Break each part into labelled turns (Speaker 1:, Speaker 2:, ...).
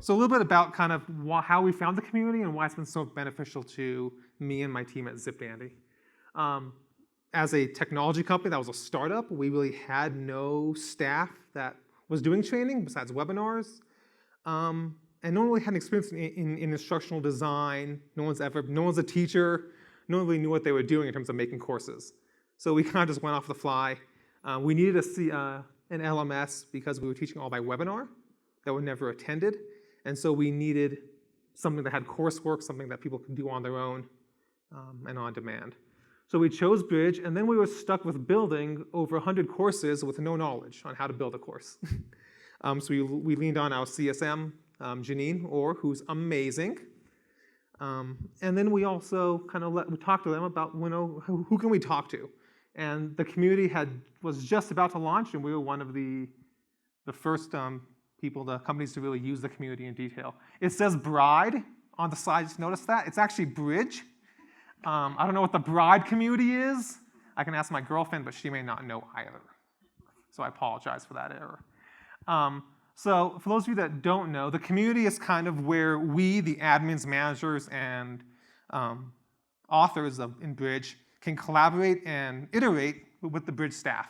Speaker 1: So a little bit about kind of how we found the community and why it's been so beneficial to me and my team at ZipDandy. As a technology company that was a startup, we really had no staff that was doing training besides webinars. And no one really had experience in instructional design. No one's a teacher. No one really knew what they were doing in terms of making courses. So we kind of just went off the fly. We needed an LMS because we were teaching all by webinar that were never attended. And so we needed something that had coursework, something that people could do on their own and on demand. So we chose Bridge, and then we were stuck with building over 100 courses with no knowledge on how to build a course. So we leaned on our CSM, Janine Orr, who's amazing. And then we also kind of we talked to them about who can we talk to. And the community was just about to launch, and we were one of the first companies to really use the community in detail. It says Bride on the side, just notice that. It's actually Bridge. I don't know what the Bride community is. I can ask my girlfriend, but she may not know either. So I apologize for that error. So for those of you that don't know, the community is kind of where we, the admins, managers, and authors in Bridge, can collaborate and iterate with the Bridge staff.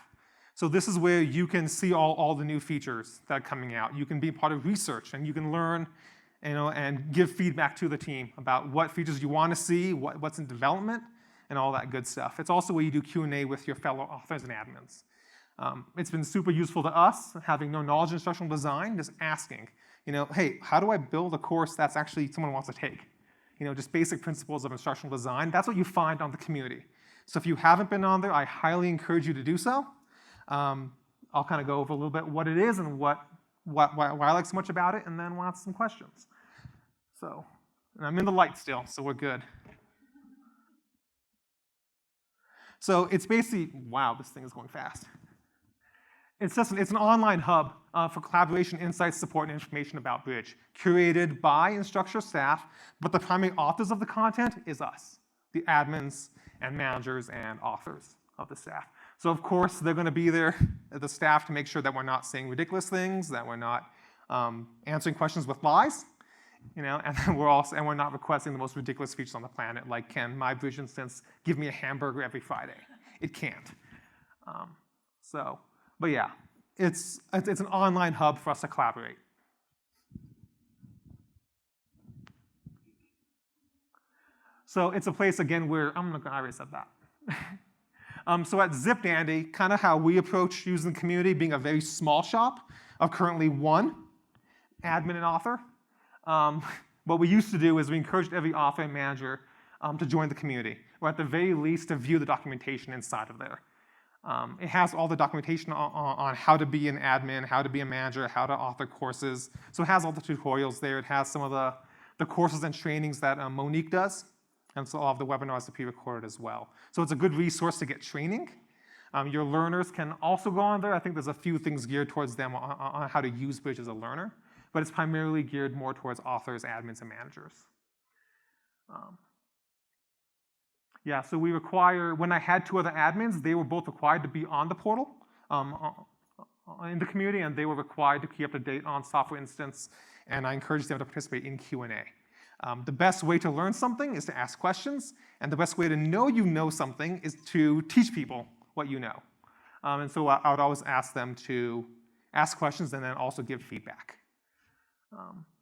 Speaker 1: So this is where you can see all the new features that are coming out. You can be part of research, and you can learn and give feedback to the team about what features you want to see, what's in development, and all that good stuff. It's also where you do Q&A with your fellow authors and admins. It's been super useful to us, having no knowledge in instructional design, just asking, hey, how do I build a course that's actually someone wants to take? Just basic principles of instructional design. That's what you find on the community. So if you haven't been on there, I highly encourage you to do so. I'll kind of go over a little bit what it is and why I like so much about it, and then we'll ask some questions. So, and I'm in the light still, so we're good. So it's basically, wow, this thing is going fast. It's an online hub for collaboration, insights, support, and information about Bridge, curated by Instructure staff, but the primary authors of the content is us, the admins and managers and authors of the staff. So of course, they're going to be there, the staff, to make sure that we're not saying ridiculous things, that we're not answering questions with lies, and then we're not requesting the most ridiculous features on the planet, like can my Bridge instance give me a hamburger every Friday? It can't. But yeah, it's an online hub for us to collaborate. So it's a place, again, where I already said that. So at ZipDandy, kind of how we approach using the community, being a very small shop of currently one admin and author. What we used to do is we encouraged every author and manager to join the community, or at the very least to view the documentation inside of there. It has all the documentation on how to be an admin, how to be a manager, how to author courses. So it has all the tutorials there. It has some of the courses and trainings that Monique does. And so all of the webinars are pre-recorded as well. So it's a good resource to get training. Your learners can also go on there. I think there's a few things geared towards them on how to use Bridge as a learner, but it's primarily geared more towards authors, admins, and managers. Yeah, so when I had two other admins, they were both required to be on the portal in the community, and they were required to keep up to date on software instance, and I encouraged them to participate in Q&A. The best way to learn something is to ask questions, and the best way to know you know something is to teach people what you know. And so I would always ask them to ask questions and then also give feedback.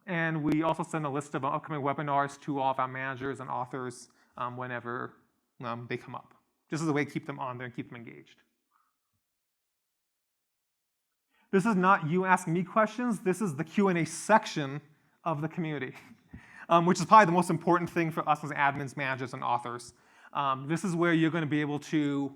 Speaker 1: And we also send a list of upcoming webinars to all of our managers and authors whenever they come up. Just as a way to keep them on there and keep them engaged. This is not you asking me questions. This is the Q&A section of the community. Which is probably the most important thing for us as admins, managers, and authors. This is where you're going to be able to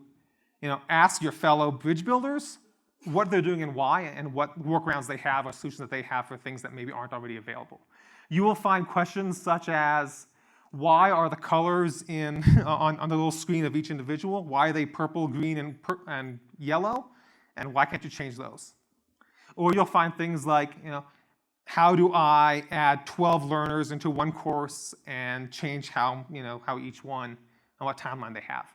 Speaker 1: ask your fellow Bridge builders what they're doing and why, and what workarounds they have or solutions that they have for things that maybe aren't already available. You will find questions such as, why are the colors on the little screen of each individual, why are they purple, green, and yellow, and why can't you change those? Or you'll find things like, how do I add 12 learners into one course and change how each one and what timeline they have?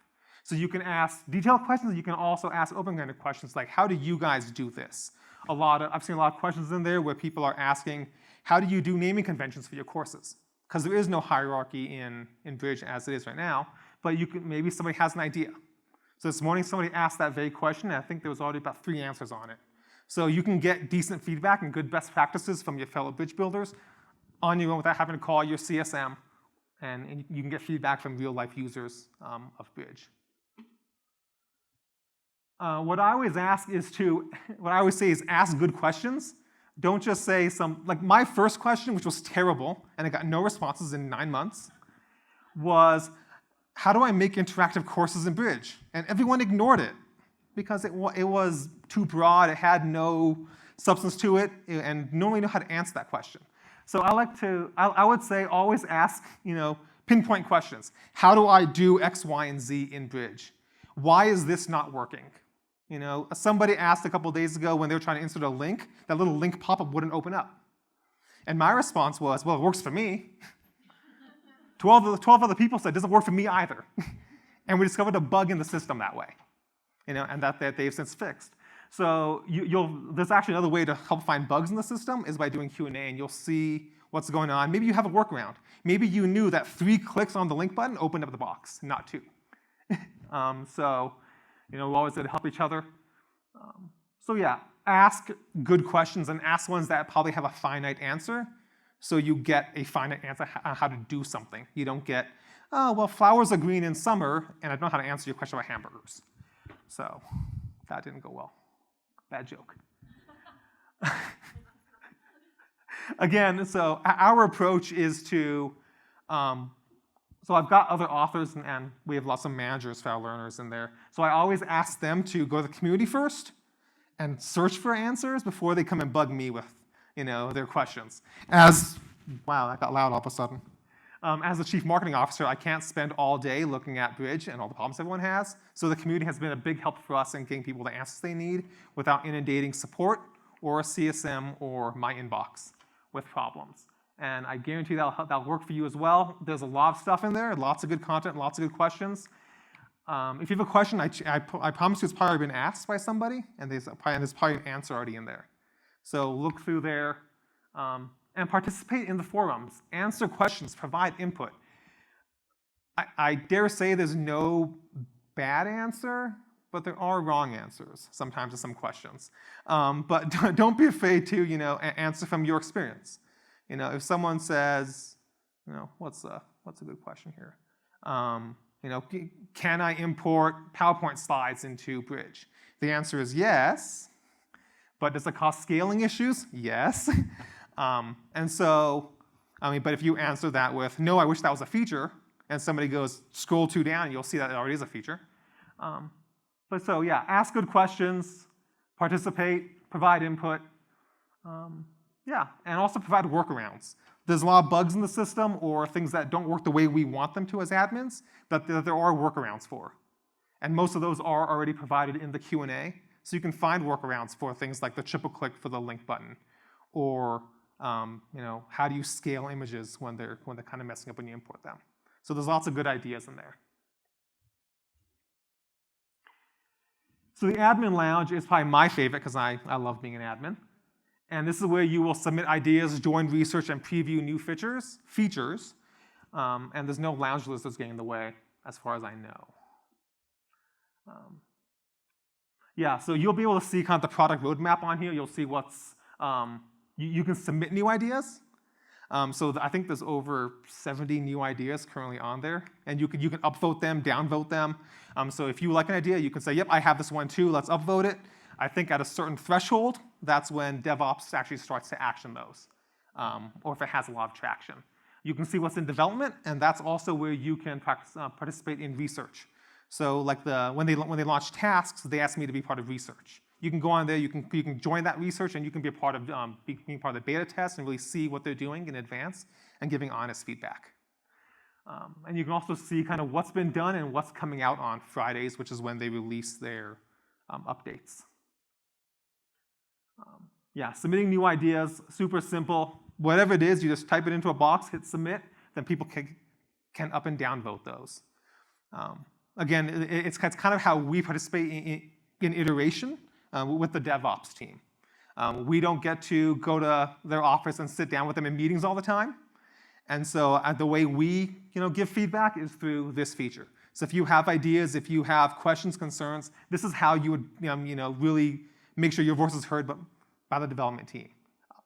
Speaker 1: So you can ask detailed questions. You can also ask open-ended questions like, how do you guys do this? I've seen a lot of questions in there where people are asking, how do you do naming conventions for your courses? Because there is no hierarchy in Bridge as it is right now, but maybe somebody has an idea. So this morning somebody asked that very question, and I think there was already about 3 answers on it. So you can get decent feedback and good best practices from your fellow bridge builders on your own without having to call your CSM, and you can get feedback from real-life users of Bridge. What I always say is ask good questions. Don't just say like my first question, which was terrible, and I got no responses in 9 months, was, how do I make interactive courses in Bridge? And everyone ignored it because it was too broad, it had no substance to it, and no one knew how to answer that question. So I would say always ask, pinpoint questions. How do I do X, Y, and Z in Bridge? Why is this not working? Somebody asked a couple days ago when they were trying to insert a link, that little link pop-up wouldn't open up. And my response was, well, it works for me. 12 other people said it doesn't work for me either. And we discovered a bug in the system that way, and that they've since fixed. So there's actually another way to help find bugs in the system is by doing Q&A, and you'll see what's going on. Maybe you have a workaround. Maybe you knew that 3 clicks on the link button opened up the box, not 2. We're always there to help each other. So yeah, ask good questions and ask ones that probably have a finite answer, so you get a finite answer on how to do something. You don't get, oh, well, flowers are green in summer, and I don't know how to answer your question about hamburgers. So that didn't go well. Bad joke. Again, so our approach is to, so I've got other authors, and we have lots of managers for our learners in there. So I always ask them to go to the community first and search for answers before they come and bug me with, their questions. Wow, that got loud all of a sudden. As the chief marketing officer, I can't spend all day looking at Bridge and all the problems everyone has. So the community has been a big help for us in getting people the answers they need without inundating support or CSM or my inbox with problems. And I guarantee that'll work for you as well. There's a lot of stuff in there, lots of good content, lots of good questions. If you have a question, I promise you it's probably been asked by somebody, and there's probably an answer already in there. So look through there and participate in the forums. Answer questions, provide input. I dare say there's no bad answer, but there are wrong answers sometimes to some questions. But don't be afraid to answer from your experience. If someone says, what's a good question here? Can I import PowerPoint slides into Bridge? The answer is yes, but does it cause scaling issues? Yes. And so, but if you answer that with, no, I wish that was a feature, and somebody goes, scroll 2 down, you'll see that it already is a feature. But so, yeah, ask good questions, participate, provide input, and also provide workarounds. There's a lot of bugs in the system or things that don't work the way we want them to as admins, but there are workarounds for. And most of those are already provided in the Q&A, so you can find workarounds for things like the triple click for the link button, or how do you scale images when they're kind of messing up when you import them. So there's lots of good ideas in there. So the admin lounge is probably my favorite because I love being an admin. And this is where you will submit ideas, join research, and preview new features. And there's no lounge list that's getting in the way, as far as I know. So you'll be able to see kind of the product roadmap on here. You'll see what's, you can submit new ideas. So I think there's over 70 new ideas currently on there. And you can upvote them, downvote them. So if you like an idea, you can say, yep, I have this one too, let's upvote it. I think at a certain threshold, that's when DevOps actually starts to action those, or if it has a lot of traction. You can see what's in development, and that's also where you can participate in research. So like when they launch tasks, they ask me to be part of research. You can go on there, you can join that research, and you can be a part of being part of the beta test and really see what they're doing in advance and giving honest feedback. And you can also see kind of what's been done and what's coming out on Fridays, which is when they release their updates. Submitting new ideas, super simple. Whatever it is, you just type it into a box, hit submit, then people can up and down vote those. again, it's kind of how we participate in iteration with the DevOps team. We don't get to go to their office and sit down with them in meetings all the time. And so the way we give feedback is through this feature. So if you have ideas, if you have questions, concerns, this is how you would really make sure your voice is heard by the development team.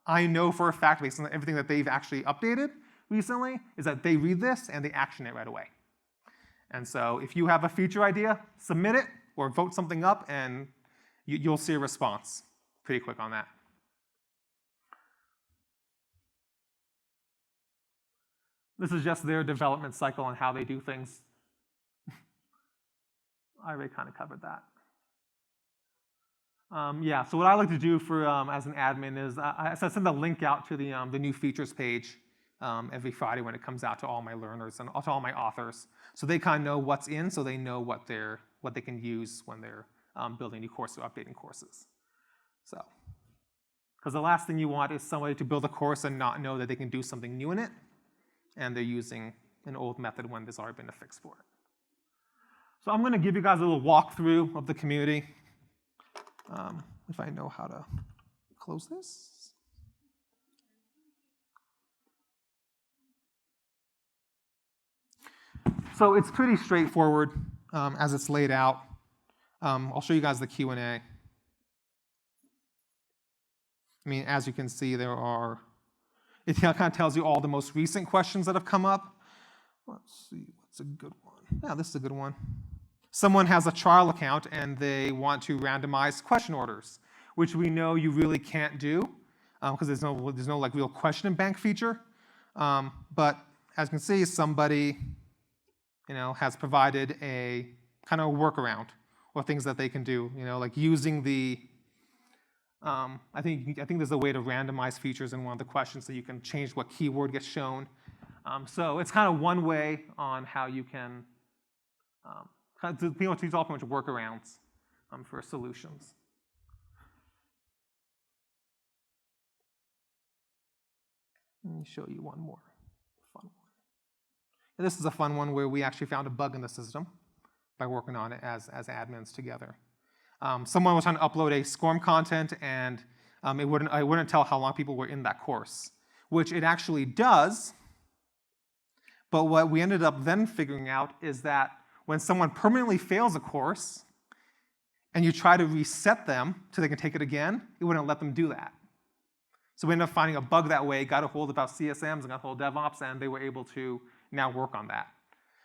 Speaker 1: I know for a fact, based on everything that they've actually updated recently, is that they read this and they action it right away. And so if you have a feature idea, submit it or vote something up, and you'll see a response pretty quick on that. This is just their development cycle and how they do things. I already kind of covered that. Yeah, so what I like to do for as an admin is I send a link out to the new features page every Friday when it comes out to all my learners and to all my authors, so they kind of know what's in, so they know what they can use when they're building new courses or updating courses. So, because the last thing you want is somebody to build a course and not know that they can do something new in it, and they're using an old method when there's already been a fix for it. So I'm going to give you guys a little walkthrough of the community. If I know how to close this. So it's pretty straightforward as it's laid out. I'll show you guys the Q&A. I mean, as you can see, it kind of tells you all the most recent questions that have come up. Let's see, what's a good one? Yeah, this is a good one. Someone has a trial account and they want to randomize question orders, which we know you really can't do because there's no like real question bank feature. But as you can see, somebody has provided a kind of workaround or things that they can do. Like using the I think there's a way to randomize features in one of the questions so you can change what keyword gets shown. So it's kind of one way on how you can use all kinds of workarounds for solutions. Let me show you one more fun one. And this is a fun one where we actually found a bug in the system by working on it as admins together. Someone was trying to upload a SCORM content, and it wouldn't tell how long people were in that course, which it actually does. But what we ended up then figuring out is that when someone permanently fails a course and you try to reset them so they can take it again, it wouldn't let them do that. So we ended up finding a bug that way, got a hold of our CSMs and got a hold of DevOps, and they were able to now work on that.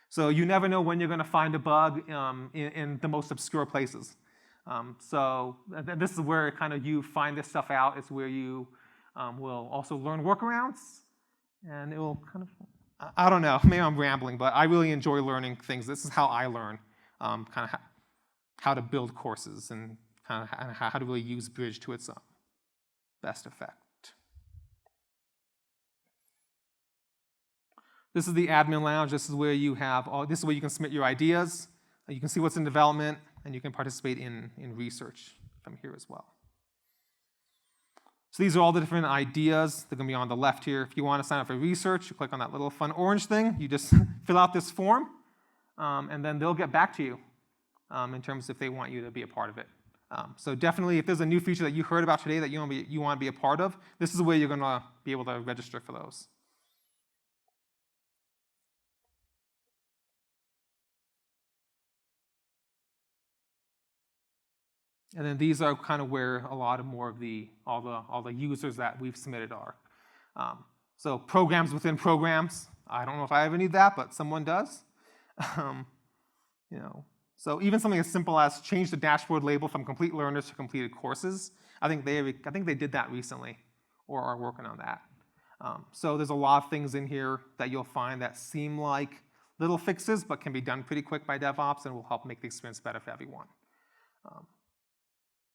Speaker 1: So you never know when you're going to find a bug in the most obscure places. So this is where kind of you find this stuff out. It's where you will also learn workarounds, and it will kind of, I don't know, maybe I'm rambling, but I really enjoy learning things. This is how I learn kind of how to build courses and kind of how to really use Bridge to its best effect. This is the admin lounge. This is where you have this is where you can submit your ideas. You can see what's in development, and you can participate in research from here as well. So these are all the different ideas. They're going to be on the left here. If you want to sign up for research, you click on that little fun orange thing. You just fill out this form, and then they'll get back to you in terms of if they want you to be a part of it. So definitely, if there's a new feature that you heard about today that you want to be a part of, this is where you're going to be able to register for those. And then these are kind of where a lot of more of all the users that we've submitted are. So programs within programs. I don't know if I ever need that, but someone does. So even something as simple as change the dashboard label from complete learners to completed courses. I think they did that recently, or are working on that. So there's a lot of things in here that you'll find that seem like little fixes, but can be done pretty quick by DevOps and will help make the experience better for everyone.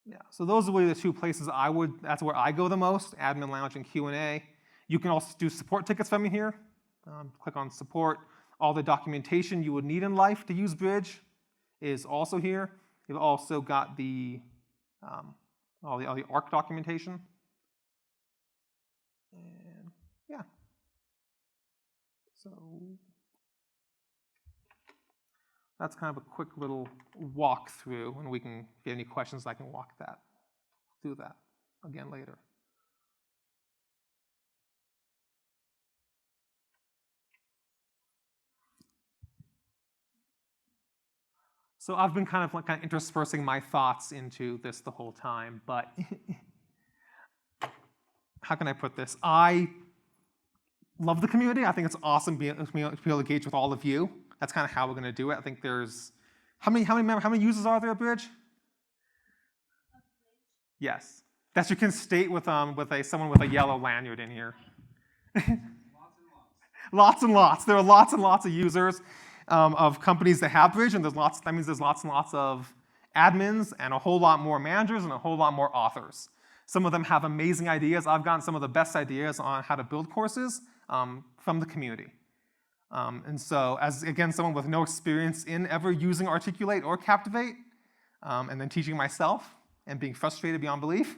Speaker 1: Yeah, so those are really the two places that's where I go the most, Admin Lounge and Q&A. You can also do support tickets from here. Click on support. All the documentation you would need in life to use Bridge is also here. You've also got all the ARC documentation. And yeah. So that's kind of a quick little walkthrough, and we can, if you have any questions, I can walk through that again later. So I've been kind of interspersing my thoughts into this the whole time, but how can I put this? I love the community. I think it's awesome to be able to engage with all of you. That's kind of how we're going to do it. I think there's how many users are there at Bridge? Yes, that you can state with someone with a yellow lanyard in here. Lots and lots. There are lots and lots of users of companies that have Bridge, and that means there's lots and lots of admins and a whole lot more managers and a whole lot more authors. Some of them have amazing ideas. I've gotten some of the best ideas on how to build courses from the community. And so, as again, someone with no experience in ever using Articulate or Captivate, and then teaching myself and being frustrated beyond belief,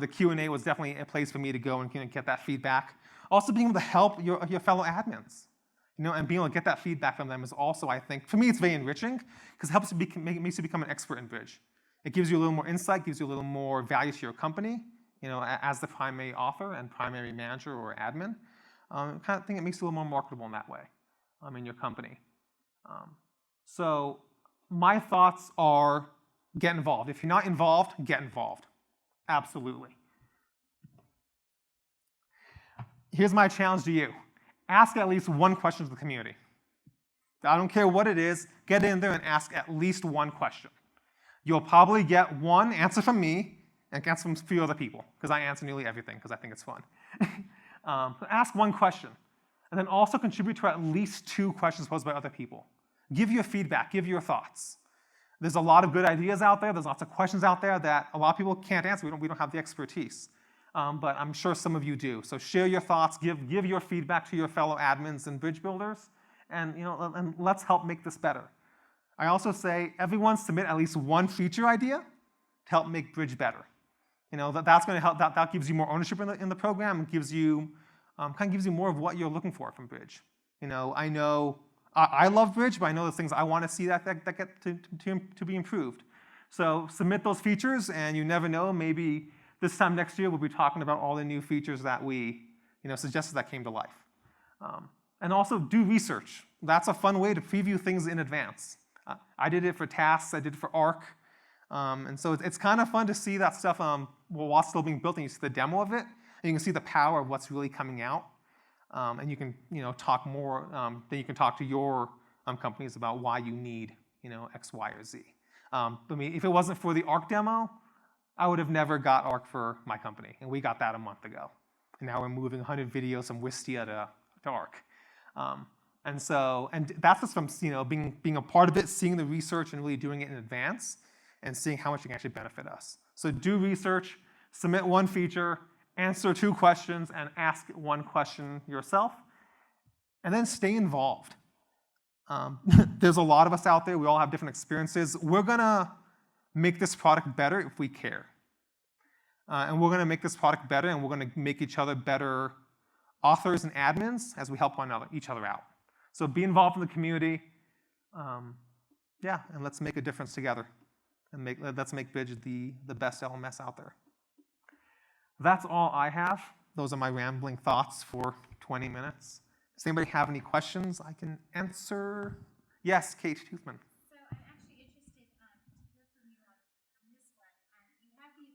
Speaker 1: the Q&A was definitely a place for me to go and get that feedback. Also, being able to help your fellow admins, and being able to get that feedback from them is also, I think, for me, it's very enriching because it helps makes you become an expert in Bridge. It gives you a little more insight, gives you a little more value to your company, as the primary author and primary manager or admin. I kind of think it makes you a little more marketable in that way in your company. So my thoughts are get involved. If you're not involved, get involved. Absolutely. Here's my challenge to you. Ask at least one question to the community. I don't care what it is, get in there and ask at least one question. You'll probably get one answer from me and answer from a few other people, because I answer nearly everything because I think it's fun. Ask one question, and then also contribute to at least 2 questions posed by other people. Give your feedback, give your thoughts. There's a lot of good ideas out there. There's lots of questions out there that a lot of people can't answer. We don't have the expertise. But I'm sure some of you do. So share your thoughts, give your feedback to your fellow admins and bridge builders, and and let's help make this better. I also say everyone submit at least one feature idea to help make Bridge better. That's going to help. That gives you more ownership in the program. It gives you gives you more of what you're looking for from Bridge. I know I love Bridge, but I know there's things I want to see that get to be improved. So submit those features, and you never know, maybe this time next year we'll be talking about all the new features that we suggested that came to life. And also do research. That's a fun way to preview things in advance. I did it for tasks. I did it for ARC. And so it's kind of fun to see that stuff while it's still being built, and you see the demo of it, and you can see the power of what's really coming out. And you can talk more. Then you can talk to your companies about why you need X, Y, or Z. I mean, if it wasn't for the ARC demo, I would have never got ARC for my company, and we got that a month ago. And now we're moving 100 videos from Wistia to ARC. And that's just from being a part of it, seeing the research and really doing it in advance, and seeing how much it can actually benefit us. So do research, submit one feature, answer 2 questions, and ask 1 question yourself, and then stay involved. There's a lot of us out there. We all have different experiences. We're going to make this product better if we care. And we're going to make this product better, and we're going to make each other better authors and admins as we help each other out. So be involved in the community. And let's make a difference together. And let's make Bridge the best LMS out there. That's all I have. Those are my rambling thoughts for 20 minutes. Does anybody have any questions I can answer? Yes, Kate Toothman.
Speaker 2: So I'm actually interested to hear from you on this one. You have the ability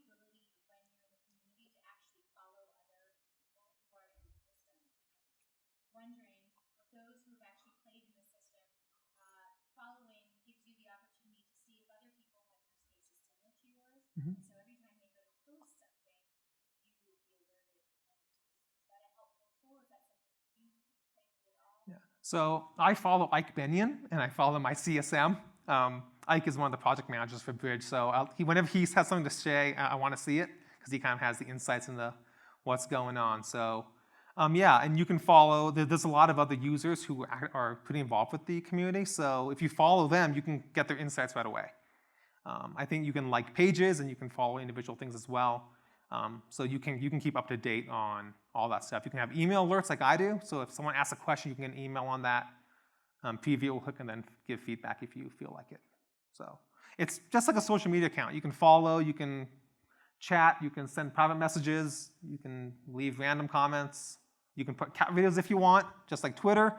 Speaker 2: when you're in the community to actually follow other people who are in the system. Wondering, for those who have actually played in the system, following gives you the opportunity to see if other people have use cases similar to yours.
Speaker 1: Mm-hmm.
Speaker 2: So every time they go to post something, you will be alerted. And is that a helpful tool? Is that something you play with at all?
Speaker 1: Yeah. So I follow Ike Benyon, and I follow my CSM. Ike is one of the project managers for Bridge, so whenever he has something to say, I want to see it, because he kind of has the insights into what's going on. So and you can follow, there's a lot of other users who are pretty involved with the community, so if you follow them, you can get their insights right away. I think you can like pages, and you can follow individual things as well. So you can keep up to date on all that stuff. You can have email alerts like I do, so if someone asks a question, you can get an email on that. preview will click and then give feedback if you feel like it. So it's just like a social media account. You can follow, you can chat, you can send private messages, you can leave random comments, you can put cat videos if you want, just like Twitter,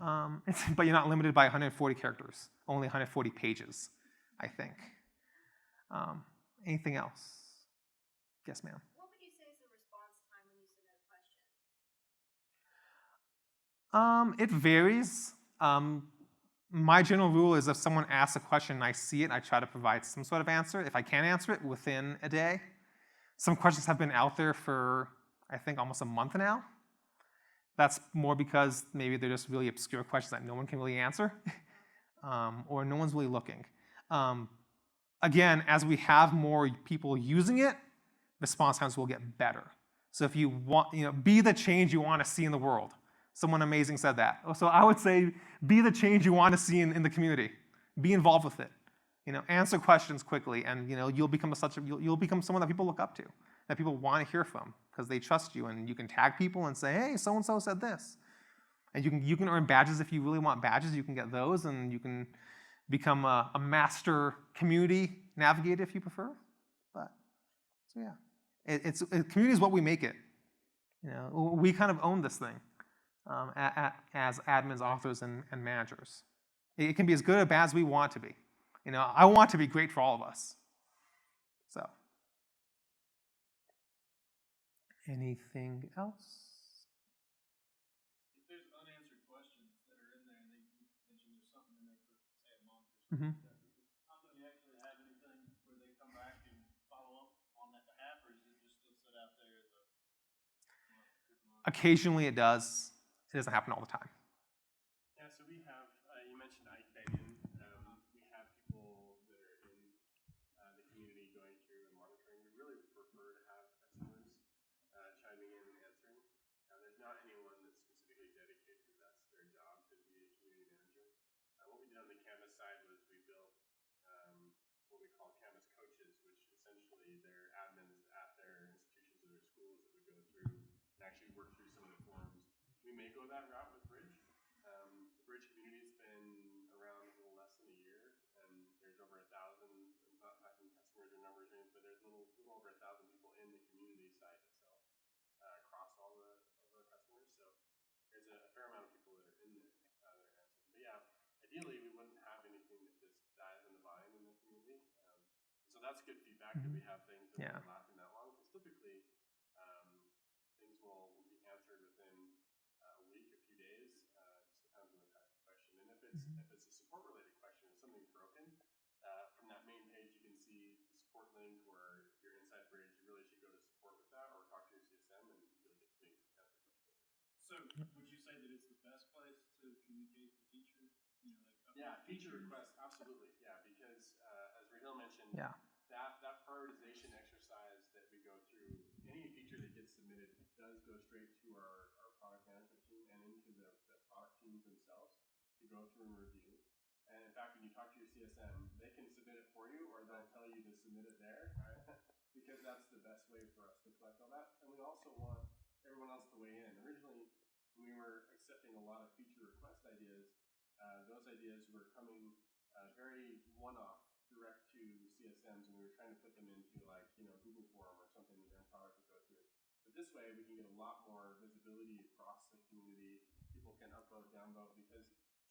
Speaker 1: but you're not limited by 140 characters, only 140 pages, I think. Anything else? Yes, ma'am.
Speaker 2: What would you say is the response time when you submit a question?
Speaker 1: It varies. My general rule is if someone asks a question and I see it, I try to provide some sort of answer. If I can't answer it, within a day. Some questions have been out there for, I think, almost a month now. That's more because maybe they're just really obscure questions that no one can really answer, or no one's really looking. Again, as we have more people using it, response times will get better. So if you want, be the change you want to see in the world. Someone amazing said that. So I would say, be the change you want to see in the community. Be involved with it. Answer questions quickly, and you'll become someone that people look up to, that people want to hear from because they trust you, and you can tag people and say, hey, so and so said this, and you can earn badges if you really want badges. You can get those, and you can become a master community navigator if you prefer. But so yeah, community is what we make it. We kind of own this thing. As admins, authors, and managers. It can be as good or bad as we want it to be. I want it to be great for all of us. So, anything else?
Speaker 3: If there's unanswered questions that are in there, and you mentioned there's something in there for, say, a month or something like that, how can you actually have anything where they come back and follow up on that behalf, or is it just still set out there as a
Speaker 1: Occasionally it does. It doesn't happen all the time.
Speaker 4: Yeah, so we have, you mentioned Ike Bangin. We have people that are in the community going through and monitoring. We really prefer to have customers chiming in and answering. There's not anyone that's specifically dedicated, that's their job to be a community manager. What we did on the Canvas side was we built what we call Canvas coaches, which essentially they're admins at their institutions or their schools that would go through and actually work through some of the forums. We may go that route with Bridge. The Bridge community's been around a little less than a year, and there's over 1,000, I'm not talking customers or numbers or anything, but there's a little over 1,000 people in the community side itself across all our customers. So there's a fair amount of people that are in there that are answering. But yeah, ideally we wouldn't have anything that just dies in the vine in the community. So that's good feedback that we have things that are lasting that long, because typically things will be answered within a week, a few days. Just depends on the type of question. And if it's a support related question, if something's broken, from that main page you can see the support link, or if you're inside Bridge, you really should go to support with that, or talk to your CSM, and you'll get things answered much quicker.
Speaker 3: So would you say that it's the best place to communicate the feature?
Speaker 4: Yeah, feature requests, absolutely. Yeah, because as Raheel mentioned, that prioritization exercise that we go through, any feature that gets submitted does go straight to our product management team and into the product teams themselves to go through and review. And in fact, when you talk to your CSM, they can submit it for you, or they'll tell you to submit it there, right? Because that's the best way for us to collect all that. And we also want everyone else to weigh in. Originally, when we were accepting a lot of feature request ideas, those ideas were coming very one-off, direct to CSMs, and we were trying to put them into Google Form or something that their product would go through. But this way, we can get a lot more visibility across the community. People can upvote, downvote, because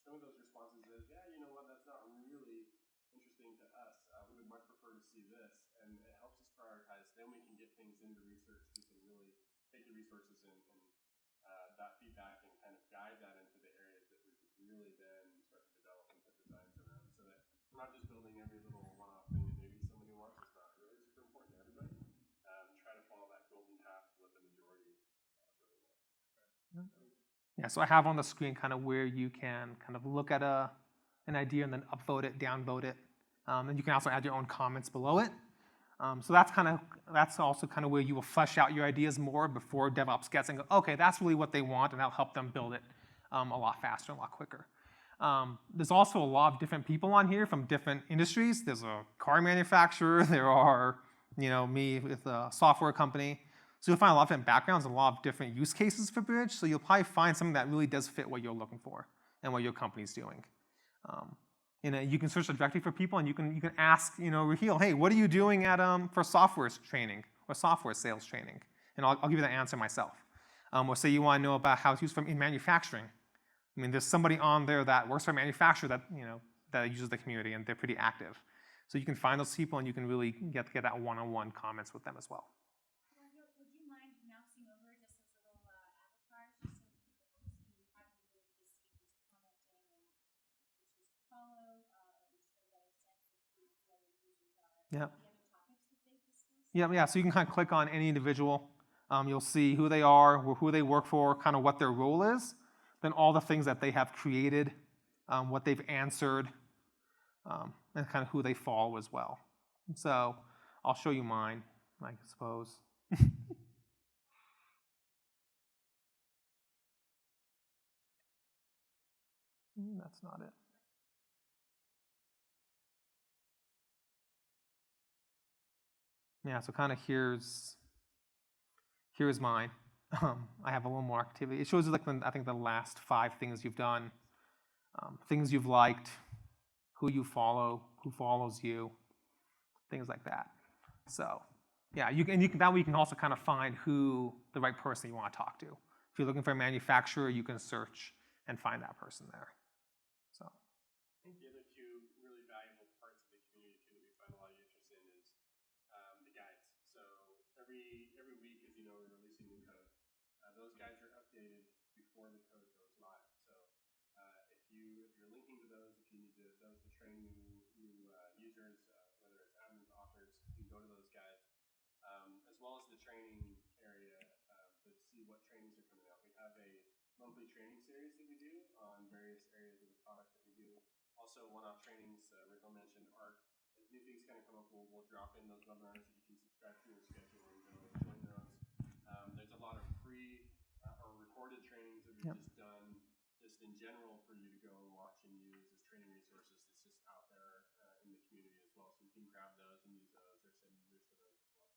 Speaker 4: some of those responses is, yeah, you know what, that's not really interesting to us. We would much prefer to see this, and it helps us prioritize. Then we can get things into research. We can really take the resources and that feedback and kind of guide that into the areas that we could really then start to develop and put designs around, so that we're not just building every little one-off thing that maybe somebody wants. It's not really super important to everybody. Try to follow that golden path what the majority really wants.
Speaker 1: Yeah, so I have on the screen kind of where you can kind of look at an idea and then upvote it, downvote it. And you can also add your own comments below it. So that's also kind of where you will flesh out your ideas more before DevOps gets and go, okay, that's really what they want, and that'll help them build it a lot faster, a lot quicker. There's also a lot of different people on here from different industries. There's a car manufacturer. There are, me with a software company. So you'll find a lot of different backgrounds, a lot of different use cases for Bridge. So you'll probably find something that really does fit what you're looking for and what your company's doing. You can search the directory for people, and you can ask, Raheel, hey, what are you doing for software training or software sales training? And I'll give you the answer myself. Or say you want to know about how it's used in manufacturing. I mean, there's somebody on there that works for a manufacturer that uses the community, and they're pretty active. So you can find those people, and you can really get that one-on-one comments with them as well.
Speaker 2: Would you mind mousing over just as little avatars, just so people can see, have the ability to see who's commenting and who choose to follow, at least get a better sense of who the other users are?
Speaker 1: Yeah.
Speaker 2: The other topics that they've discussed?
Speaker 1: Yeah. So you can kind of click on any individual. You'll see who they are, who they work for, kind of what their role is, then all the things that they have created, what they've answered, and kind of who they follow as well. So I'll show you mine, I suppose. That's not it. Yeah, so kind of here's mine. I have a little more activity. It shows you I think the last 5 things you've done, things you've liked, who you follow, who follows you, things like that. So yeah, that way you can also kind of find who the right person you want to talk to. If you're looking for a manufacturer, you can search and find that person there. So.
Speaker 4: I think the other 2 really valuable parts of the community too that we find a lot of interest in is the guides. So every week, as you know, we're releasing new code. Those guides are updated before the code goes live. So if you're linking to those, if you need those to train new users, whether it's admins, authors, you can go to those guides, as well as the training area to see what trainings are coming out. We have a monthly training series that we do on various areas of the product that we do. Also, one-off trainings. Raheel mentioned art. As new things kind of come up, we'll drop in those webinars that you can subscribe to and schedule and go join those. There's a lot of free or recorded trainings that we've just done, just in general, for you to go watch and use as training resources. That's just out there in the community as well. So you can grab those and use those, or send users to those as well.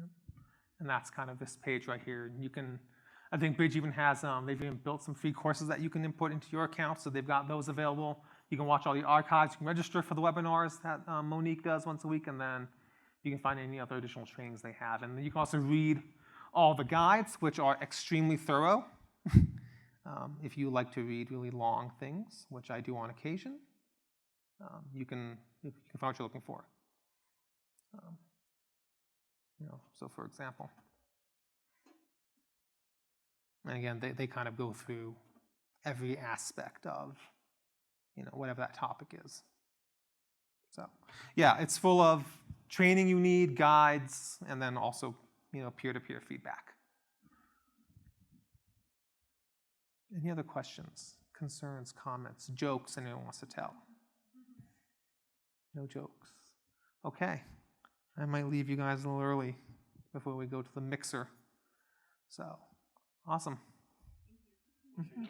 Speaker 1: Yep. And that's kind of this page right here. I think Bridge even has, they've even built some free courses that you can import into your account, so they've got those available. You can watch all the archives. You can register for the webinars that Monique does once a week, and then you can find any other additional trainings they have. And then you can also read all the guides, which are extremely thorough. If you like to read really long things, which I do on occasion, you can find what you're looking for. So for example, and again, they kind of go through every aspect of, whatever that topic is. So yeah, it's full of training you need, guides, and then also, peer-to-peer feedback. Any other questions, concerns, comments, jokes anyone wants to tell? No jokes. Okay. I might leave you guys a little early before we go to the mixer. So, awesome.
Speaker 2: Thank you.